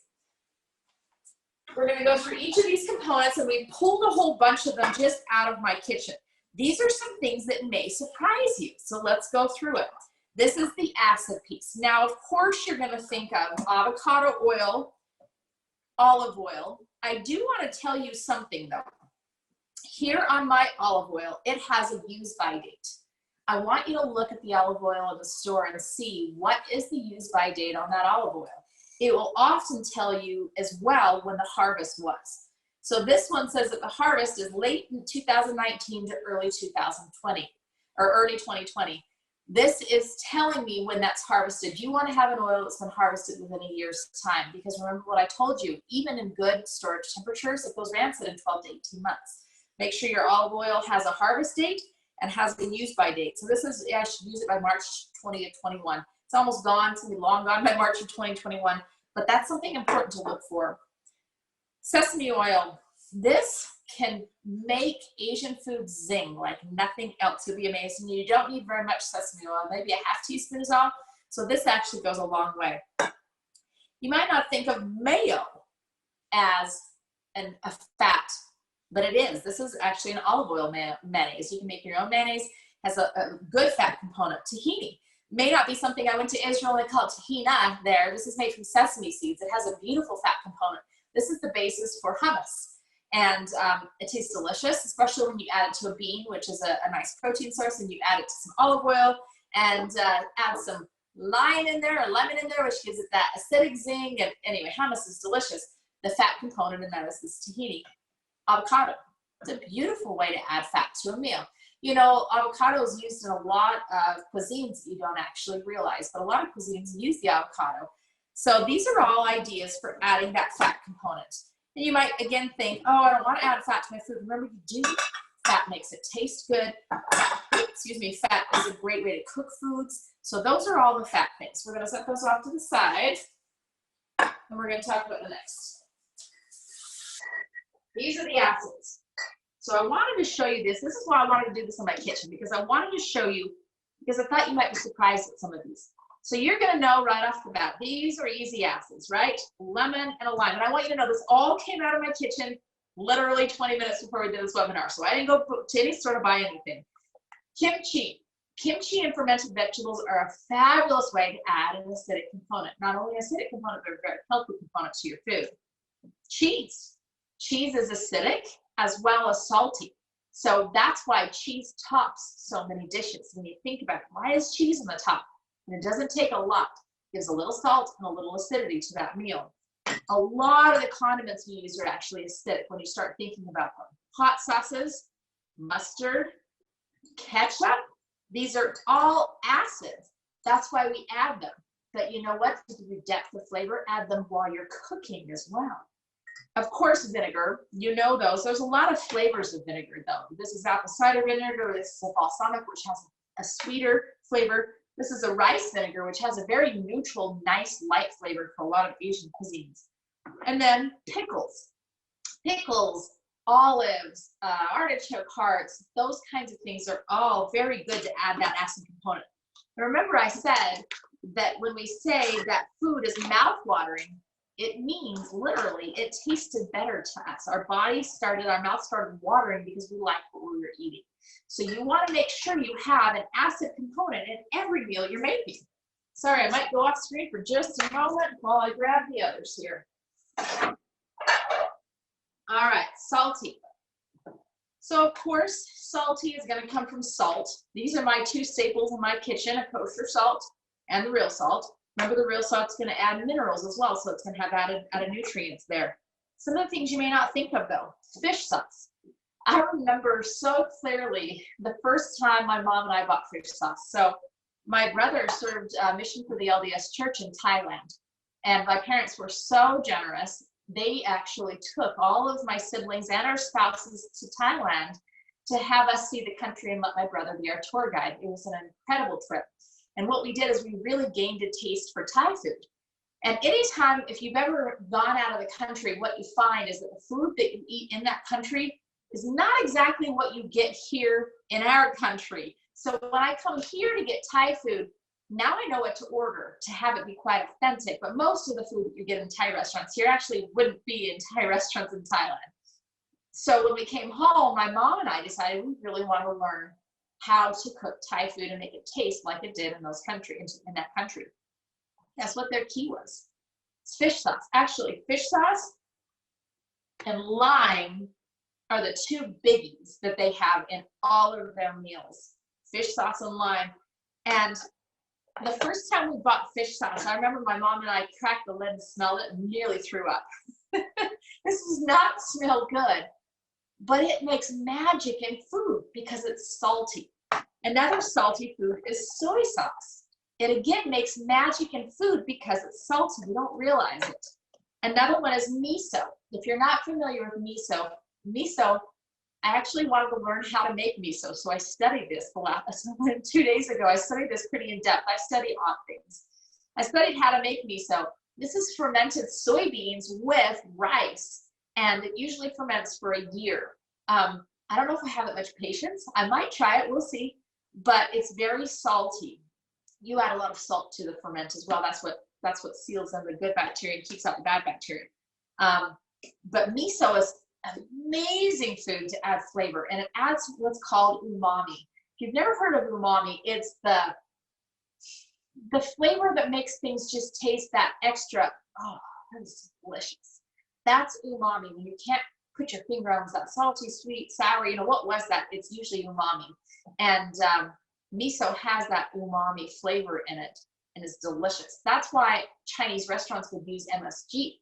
We're going to go through each of these components, and we pulled a whole bunch of them just out of my kitchen. These are some things that may surprise you. So let's go through it. This is the acid piece. Now, of course, you're going to think of avocado oil, olive oil. I do want to tell you something though. Here on my olive oil, it has a use by date. I want you to look at the olive oil in the store and see what is the use by date on that olive oil. It will often tell you as well when the harvest was. So this one says that the harvest is late in 2019 to early 2020 or early 2020. This is telling me when that's harvested. You want to have an oil that's been harvested within a year's time, because remember what I told you, even in good storage temperatures, it goes rancid in 12 to 18 months. Make sure your olive oil has a harvest date and has a use by date. So this is, I should use it by March 20 of 21. It's almost gone, it's gonna be long gone by March of 2021, but that's something important to look for. Sesame oil. This can make Asian food zing like nothing else. It'll be amazing. You don't need very much sesame oil, maybe a half teaspoon is all. So this actually goes a long way. You might not think of mayo as a fat, but it is. This is actually an olive oil mayonnaise. You can make your own mayonnaise. Has a good fat component. Tahini may not be something. I went to Israel and they call it tahina there. This is made from sesame seeds. It has a beautiful fat component. This is the basis for hummus. And it tastes delicious, especially when you add it to a bean, which is a nice protein source, and you add it to some olive oil and add some lime in there or lemon in there, which gives it that acidic zing. And anyway, hummus is delicious. The fat component in that is this tahini. Avocado. It's a beautiful way to add fat to a meal. You know, avocado is used in a lot of cuisines that you don't actually realize, but a lot of cuisines use the avocado. So these are all ideas for adding that fat component. And you might again think, oh, I don't want to add fat to my food. Remember, you do. Fat makes it taste good. Excuse me, fat is a great way to cook foods. So those are all the fat things. We're going to set those off to the side, and we're going to talk about the next. These are the acids. So I wanted to show you this. This is why I wanted to do this in my kitchen, because I wanted to show you, because I thought you might be surprised at some of these. So you're going to know right off the bat, these are easy acids, right? Lemon and a lime. And I want you to know this all came out of my kitchen literally 20 minutes before we did this webinar. So I didn't go to any store to buy anything. Kimchi. Kimchi and fermented vegetables are a fabulous way to add an acidic component. Not only an acidic component, but a very healthy component to your food. Cheese. Cheese is acidic as well as salty. So that's why cheese tops so many dishes. When you think about it, why is cheese on the top? And it doesn't take a lot. It gives a little salt and a little acidity to that meal. A lot of the condiments you use are actually acidic when you start thinking about them. Hot sauces, mustard, ketchup, these are all acid. That's why we add them. But you know what? To give you depth of flavor, add them while you're cooking as well. Of course, vinegar, you know those. There's a lot of flavors of vinegar though. This is apple cider vinegar, this is a balsamic, which has a sweeter flavor. This is a rice vinegar, which has a very neutral, nice, light flavor for a lot of Asian cuisines. And then pickles. Pickles, olives, artichoke hearts, those kinds of things are all very good to add that acid component. And remember I said that when we say that food is mouth-watering, it means literally it tasted better to us. Our mouth started watering because we liked what we were eating. So you want to make sure you have an acid component in every meal you're making. Sorry, I might go off screen for just a moment while I grab the others here. All right, salty. So of course, salty is going to come from salt. These are my two staples in my kitchen, a kosher salt and the real salt. Remember, the real salt's going to add minerals as well, so it's going to have added nutrients there. Some of the things you may not think of though, fish sauce. I remember so clearly the first time my mom and I bought fish sauce. So my brother served mission for the LDS church in Thailand, and my parents were so generous. They actually took all of my siblings and our spouses to Thailand to have us see the country and let my brother be our tour guide. It was an incredible trip. And what we did is we really gained a taste for Thai food. And anytime, if you've ever gone out of the country, what you find is that the food that you eat in that country is not exactly what you get here in our country. So when I come here to get Thai food, now I know what to order to have it be quite authentic. But most of the food that you get in Thai restaurants here actually wouldn't be in Thai restaurants in Thailand. So when we came home, my mom and I decided we really want to learn how to cook Thai food and make it taste like it did in that country. That's what their key was. It's fish sauce. Actually, fish sauce and lime are the two biggies that they have in all of their meals. Fish sauce and lime. And the first time we bought fish sauce, I remember my mom and I cracked the lid and smelled it and nearly threw up. This does not smell good, but it makes magic in food because it's salty. Another salty food is soy sauce. It again makes magic in food because it's salty. We don't realize it. Another one is miso. If you're not familiar with miso, I actually wanted to learn how to make miso. So I studied this 2 days ago. I studied this pretty in depth. I study odd things. I studied how to make miso. This is fermented soybeans with rice, and it usually ferments for a year. I don't know if I have that much patience. I might try it, we'll see, but it's very salty. You add a lot of salt to the ferment as well. That's what seals in the good bacteria and keeps out the bad bacteria. But miso is an amazing food to add flavor, and it adds what's called umami. If you've never heard of umami, it's the flavor that makes things just taste that extra. Oh, that's delicious. That's umami. When you can't put your finger on that salty, sweet, sour, you know, what was that? It's usually umami. And miso has that umami flavor in it and is delicious. That's why Chinese restaurants would use MSG,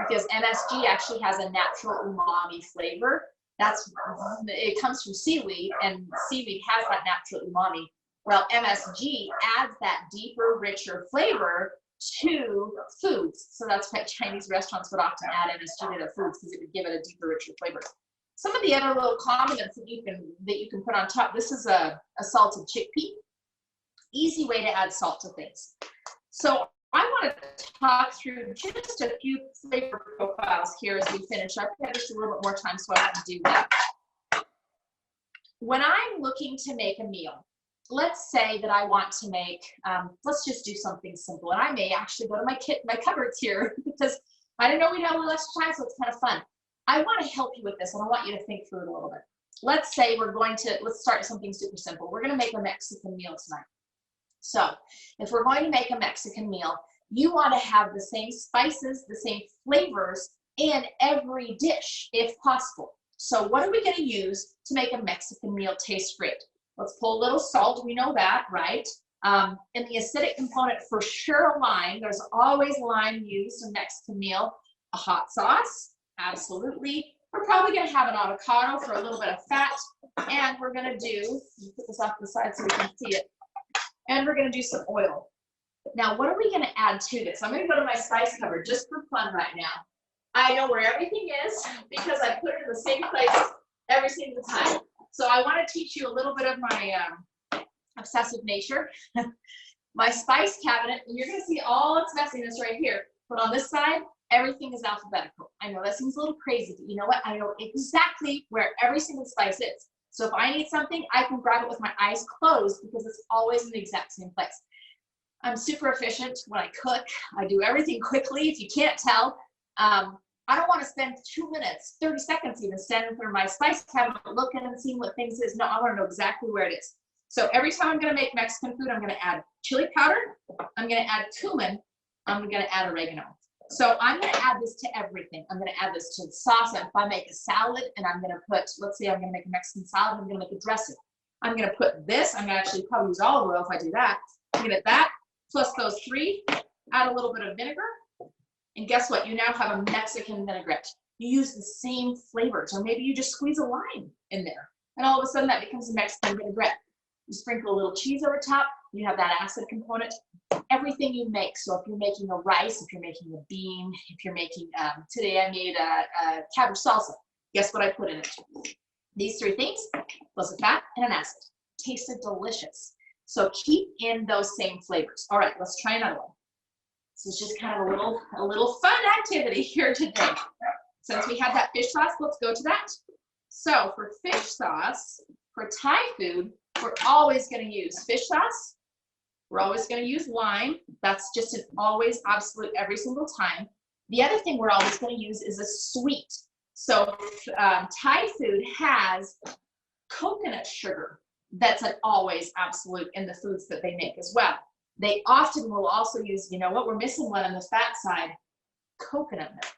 because MSG actually has a natural umami flavor. It comes from seaweed, and seaweed has that natural umami. Well, MSG adds that deeper, richer flavor to foods. So that's why Chinese restaurants would often add MSG to their foods, because it would give it a deeper, richer flavor. Some of the other little condiments that you can put on top. This is a salted chickpea. Easy way to add salt to things. So I want to talk through just a few flavor profiles here as we finish up. We have just a little bit more time, so I want to do that. When I'm looking to make a meal, let's say that I want to make, let's just do something simple. And I may actually go to my cupboards here because I didn't know we'd have a little extra time, so it's kind of fun. I want to help you with this, and I want you to think through it a little bit. Let's say let's start something super simple. We're going to make a Mexican meal tonight. So if we're going to make a Mexican meal, you want to have the same spices, the same flavors in every dish, if possible. So what are we going to use to make a Mexican meal taste great? Let's pull a little salt. We know that, right? In the acidic component, for sure, lime. There's always lime used in a Mexican meal. A hot sauce, absolutely. We're probably going to have an avocado for a little bit of fat. And we're going to put this off to the side so we can see it. And we're going to do some oil. Now, what are we going to add to this? I'm going to go to my spice cupboard just for fun right now. I know where everything is because I put it in the same place every single time. So I want to teach you a little bit of my obsessive nature. My spice cabinet, and you're going to see all its messiness right here. But on this side, everything is alphabetical. I know that seems a little crazy, but you know what? I know exactly where every single spice is. So if I need something, I can grab it with my eyes closed because it's always in the exact same place. I'm super efficient when I cook. I do everything quickly, if you can't tell. I don't want to spend 2 minutes, 30 seconds even standing for my spice cabinet looking and seeing what things is. No, I want to know exactly where it is. So every time I'm going to make Mexican food, I'm going to add chili powder. I'm going to add cumin. I'm going to add oregano. So I'm going to add this to everything. I'm going to add this to the sauce. If I make a salad and I'm going to put, let's say I'm going to make a Mexican salad, I'm going to make a dressing. I'm going to put this. I'm going to actually probably use olive oil if I do that. I'm going to get that plus those three, add a little bit of vinegar. And guess what? You now have a Mexican vinaigrette. You use the same flavors, or maybe you just squeeze a lime in there. And all of a sudden that becomes a Mexican vinaigrette. You sprinkle a little cheese over top. You have that acid component. Everything you make. So if you're making a rice, if you're making a bean, if you're making, today I made a cabbage salsa. Guess what I put in it? These three things. plus a fat and an acid. Tasted delicious. So keep in those same flavors. All right, let's try another one. This is just kind of a little fun activity here today. Since we had that fish sauce, let's go to that. So for fish sauce, for Thai food, we're always going to use fish sauce. We're always going to use lime. That's just an always absolute every single time. The other thing we're always going to use is a sweet. So Thai food has coconut sugar. That's an always absolute in the foods that they make as well. They often will also use, you know what, we're missing one on the fat side, coconut milk.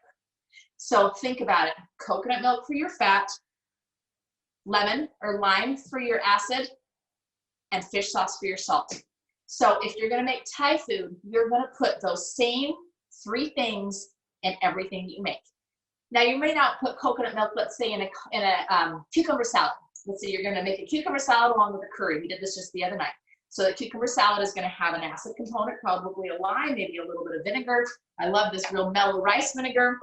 So think about it, coconut milk for your fat, lemon or lime for your acid, and fish sauce for your salt. So if you're gonna make Thai food, you're gonna put those same 3 things in everything you make. Now you may not put coconut milk, let's say in a cucumber salad. Let's say you're gonna make a cucumber salad along with a curry. We did this just the other night. So the cucumber salad is gonna have an acid component, probably a lime, maybe a little bit of vinegar. I love this real mellow rice vinegar.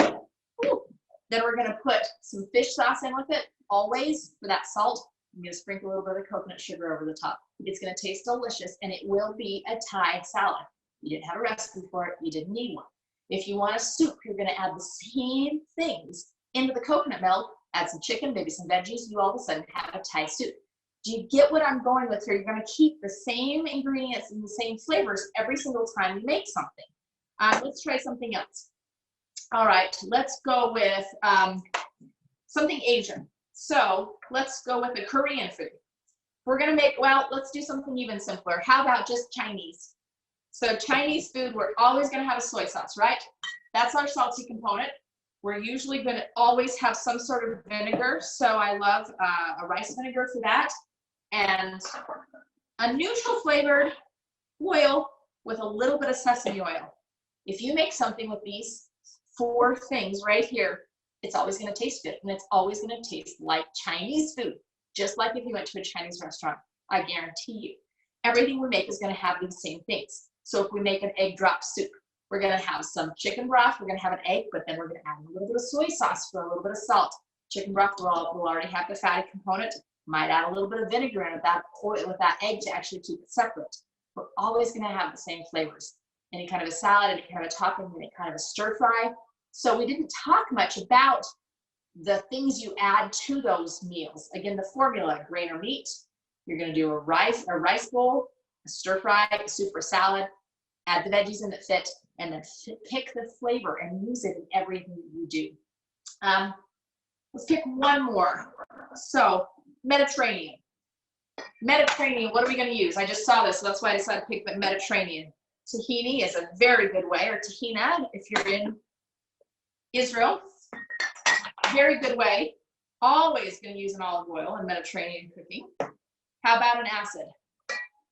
Ooh. Then we're gonna put some fish sauce in with it, always for that salt. I'm gonna sprinkle a little bit of coconut sugar over the top. It's gonna taste delicious and it will be a Thai salad. You didn't have a recipe for it, you didn't need one. If you want a soup, you're gonna add the same things into the coconut milk, add some chicken, maybe some veggies, you all of a sudden have a Thai soup. Do you get what I'm going with here? You're gonna keep the same ingredients and the same flavors every single time you make something. Let's try something else. All right, let's go with something Asian. So let's go with a Korean food. We're gonna make, well, let's do something even simpler. How about just Chinese? So Chinese food, we're always gonna have a soy sauce, right? That's our salty component. We're usually gonna always have some sort of vinegar. So I love a rice vinegar for that. And a neutral flavored oil with a little bit of sesame oil. If you make something with these 4 things right here, it's always gonna taste good and it's always gonna taste like Chinese food. Just like if you went to a Chinese restaurant, I guarantee you. Everything we make is gonna have these same things. So if we make an egg drop soup, we're gonna have some chicken broth, we're gonna have an egg, but then we're gonna add a little bit of soy sauce for a little bit of salt. Chicken broth will already have the fatty component. Might add a little bit of vinegar in with that oil, with that egg to actually keep it separate. We're always gonna have the same flavors. Any kind of a salad, any kind of a topping, any kind of a stir fry. So we didn't talk much about the things you add to those meals. Again, the formula, grain or meat. You're gonna do a rice bowl, a stir fry, a soup or salad, add the veggies in that fit, and then pick the flavor and use it in everything that you do. Let's pick one more. So Mediterranean. Mediterranean, what are we gonna use? I just saw this, so that's why I decided to pick the Mediterranean. Tahini is a very good way, or tahina if you're in Israel. Very good way. Always going to use an olive oil in Mediterranean cooking. How about an acid?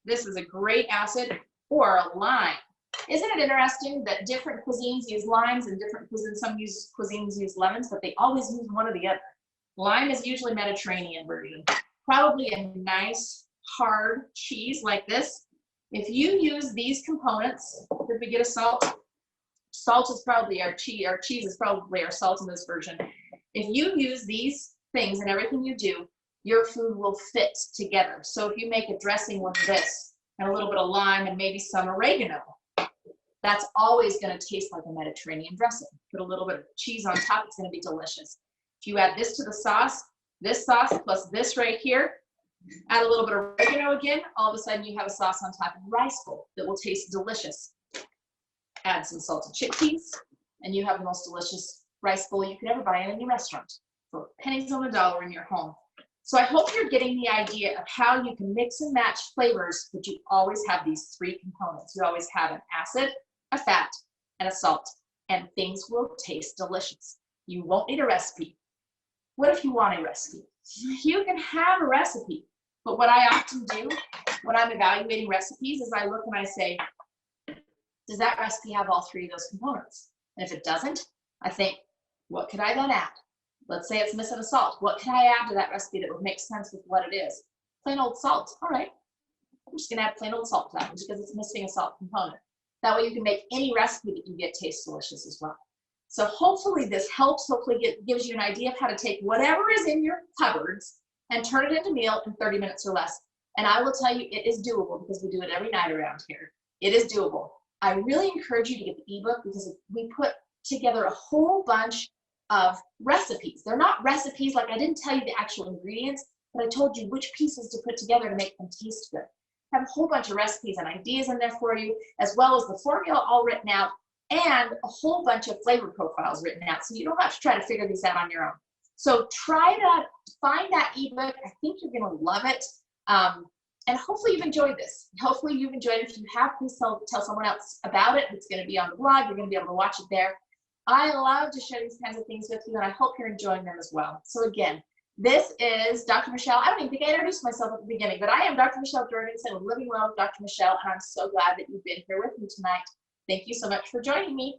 This is a great acid, or a lime. Isn't it interesting that different cuisines use limes and different cuisines, some cuisines use lemons, but they always use one or the other. Lime is usually Mediterranean version. Probably a nice hard cheese like this. If you use these components, if we get a salt, salt is probably our cheese is probably our salt in this version. If you use these things in everything you do, your food will fit together. So if you make a dressing with this and a little bit of lime and maybe some oregano, that's always going to taste like a Mediterranean dressing. Put a little bit of cheese on top, it's going to be delicious. If you add this to the sauce, this sauce plus this right here, add a little bit of oregano again, all of a sudden you have a sauce on top of a rice bowl that will taste delicious. Add some salted chickpeas, and you have the most delicious rice bowl you could ever buy in any restaurant for pennies on the dollar in your home. So I hope you're getting the idea of how you can mix and match flavors, but you always have these 3 components. You always have an acid, a fat, and a salt, and things will taste delicious. You won't need a recipe. What if you want a recipe? You can have a recipe, but what I often do when I'm evaluating recipes is I look and I say, does that recipe have all 3 of those components? And if it doesn't, I think, what could I then add? Let's say it's missing a salt. What can I add to that recipe that would make sense with what it is? Plain old salt. All right. I'm just going to add plain old salt to that just because it's missing a salt component. That way you can make any recipe that you get taste delicious as well. So hopefully this helps. Hopefully it gives you an idea of how to take whatever is in your cupboards and turn it into meal in 30 minutes or less. And I will tell you, it is doable because we do it every night around here. It is doable. I really encourage you to get the ebook because we put together a whole bunch of recipes. They're not recipes, like I didn't tell you the actual ingredients, but I told you which pieces to put together to make them taste good. I have a whole bunch of recipes and ideas in there for you, as well as the formula all written out and a whole bunch of flavor profiles written out. So you don't have to try to figure these out on your own. So try that, find that ebook. I think you're gonna love it. And hopefully you've enjoyed this. Hopefully you've enjoyed it. If you have, please tell someone else about it. It's gonna be on the blog. You're gonna be able to watch it there. I love to share these kinds of things with you, and I hope you're enjoying them as well. So again, this is Dr. Michelle. I don't even think I introduced myself at the beginning, but I am Dr. Michelle Jorgensen with Living Well with Dr. Michelle, and I'm so glad that you've been here with me tonight. Thank you so much for joining me.